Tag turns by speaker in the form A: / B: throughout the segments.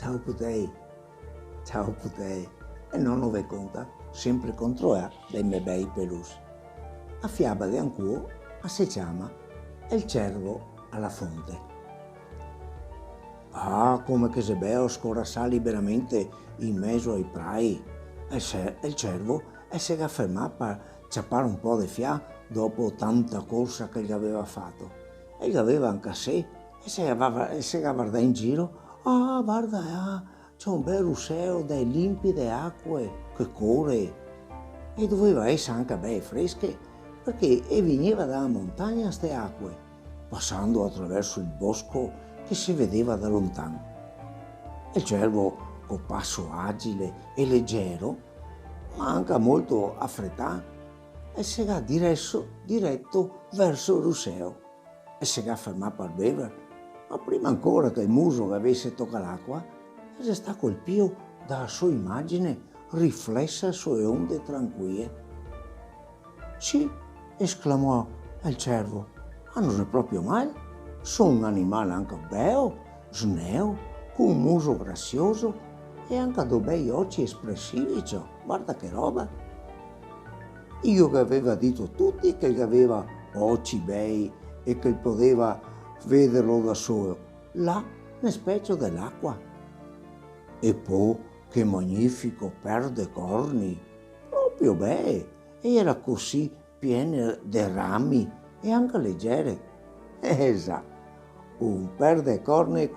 A: ciao putei. E non ove conta, sempre controllare dei miei bei pelus. A fiaba di ancuo, a se chiama il cervo alla fonte. Ah, come che se bello scorrassare liberamente in mezzo ai prai. Il cervo si è fermato per ciappare un po' di fià dopo tanta corsa che gli aveva fatto. E gli aveva anche sé e si guarda in giro. Ah, guarda, c'è un bel ruscello dai limpide acque che corre. E doveva essere anche ben fresche perché veniva dalla montagna ste acque, passando attraverso il bosco che si vedeva da lontano. Il cervo, con passo agile e leggero, ma anche molto affrettato, e si è diretto verso il ruscello e si è fermato per bere, ma prima ancora che il muso avesse toccato l'acqua, si sta colpito dalla sua immagine riflessa sulle onde tranquille. Sì, esclamò il cervo, ma non è proprio male. Sono un animale anche bello, sneo, con un muso grazioso e anche due bei occhi espressivi, cioè. Guarda che roba. Io che aveva detto a tutti che aveva occhi bei e che poteva vederlo da solo, là nel specchio dell'acqua. E poi che magnifico perde corni, proprio beh, e era così pieno di rami e anche leggere. Esatto. Un per de corni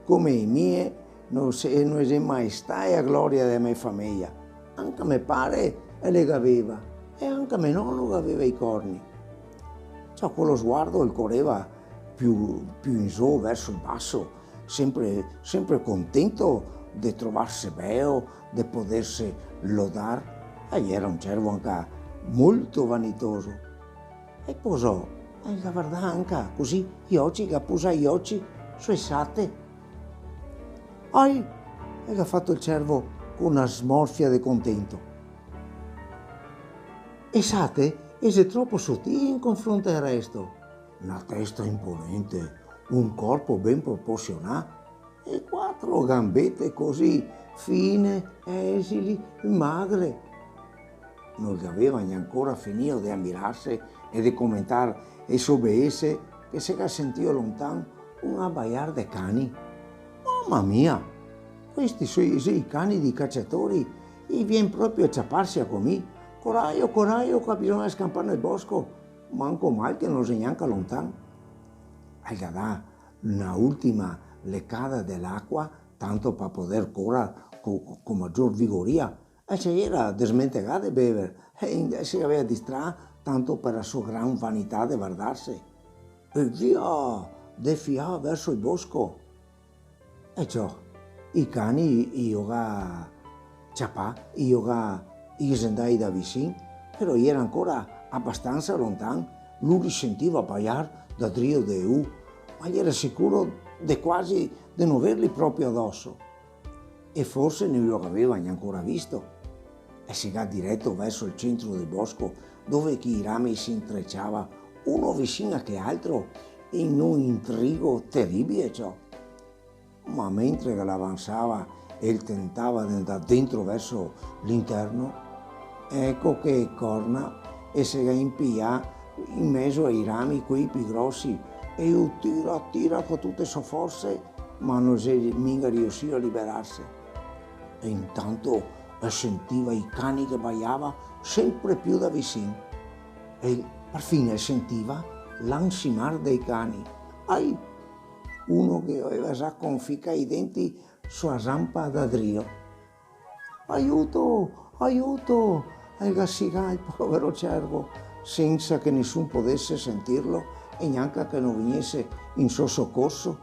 A: come i miei non è mai stata a gloria della mia famiglia. Anche me pare le aveva e anche me nonno aveva i corni. Cioè, con lo sguardo il correva più in su verso il basso, sempre contento di trovarsi bello, di potersi lodare. E era un cervo anche molto vanitoso. E posò. E la guarda anche così, gli occhi, che posa gli occhi sui sate. Ai, e ha fatto il cervo con una smorfia di contento. E sate è troppo sottile in confronto al resto. Una testa imponente, un corpo ben proporzionato e 4 gambette così fine, esili, magre. Non gli aveva neanche finito di ammirarsi e di commentare e sobesse che si era sentito lontano un abbaiare di cani. Mamma mia, questi sono i cani di cacciatori e viene proprio a ciapparsi a comì. Coraggio, che bisogna scappare nel bosco, manco mai che non si neanche lontano. E gli dà una ultima leccata dell'acqua, tanto per poter correre con maggior vigoria. E si era smentegata di bere e si aveva distratto tanto per la sua gran vanità di guardarsi. E via, defiava verso il bosco. E ciò, i cani io si andai da vicino, però era ancora abbastanza lontano. Lui li sentiva abbaiare da drio di U, ma era sicuro di quasi di non averli proprio addosso. E forse non lo aveva neanche visto. E si va diretto verso il centro del bosco, dove i rami si intrecciava uno vicino a che altro in un intrigo terribile ciò. Ma mentre l'avanzava e tentava di andare dentro verso l'interno, ecco che corna e si impia in mezzo ai rami quei più grossi e tira con tutte le sue forze, ma non si mica riuscì a liberarsi. E intanto sentiva i cani che baiava sempre più da vicino e perfino sentiva l'ansimar dei cani. Ai, uno che aveva già conficca i denti sulla zampa da drio. Aiuto, aiuto, e gassiga il povero cervo senza che nessuno potesse sentirlo e neanche che non venisse in suo soccorso.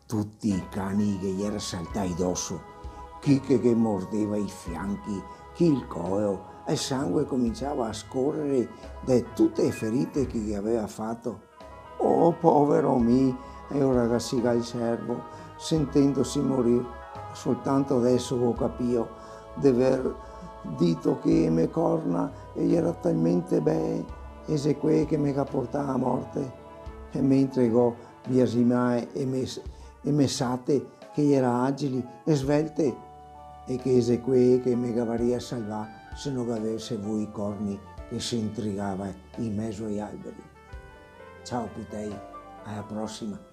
A: Tutti i cani che gli era saltati addosso, chi che mordeva i fianchi, chi il collo, e il sangue cominciava a scorrere da tutte le ferite che gli aveva fatto. Oh, povero me, e ora gassiga il cervo, sentendosi morire. Soltanto adesso ho capito di aver detto che me corna e era talmente bene e se quel che mi ha portato a morte. E mentre biasimae e messate che era agili e svelte e che ese qui che mi gavaria a salvare se non avesse voi i corni che si intrigava in mezzo agli alberi. Ciao putei, alla prossima.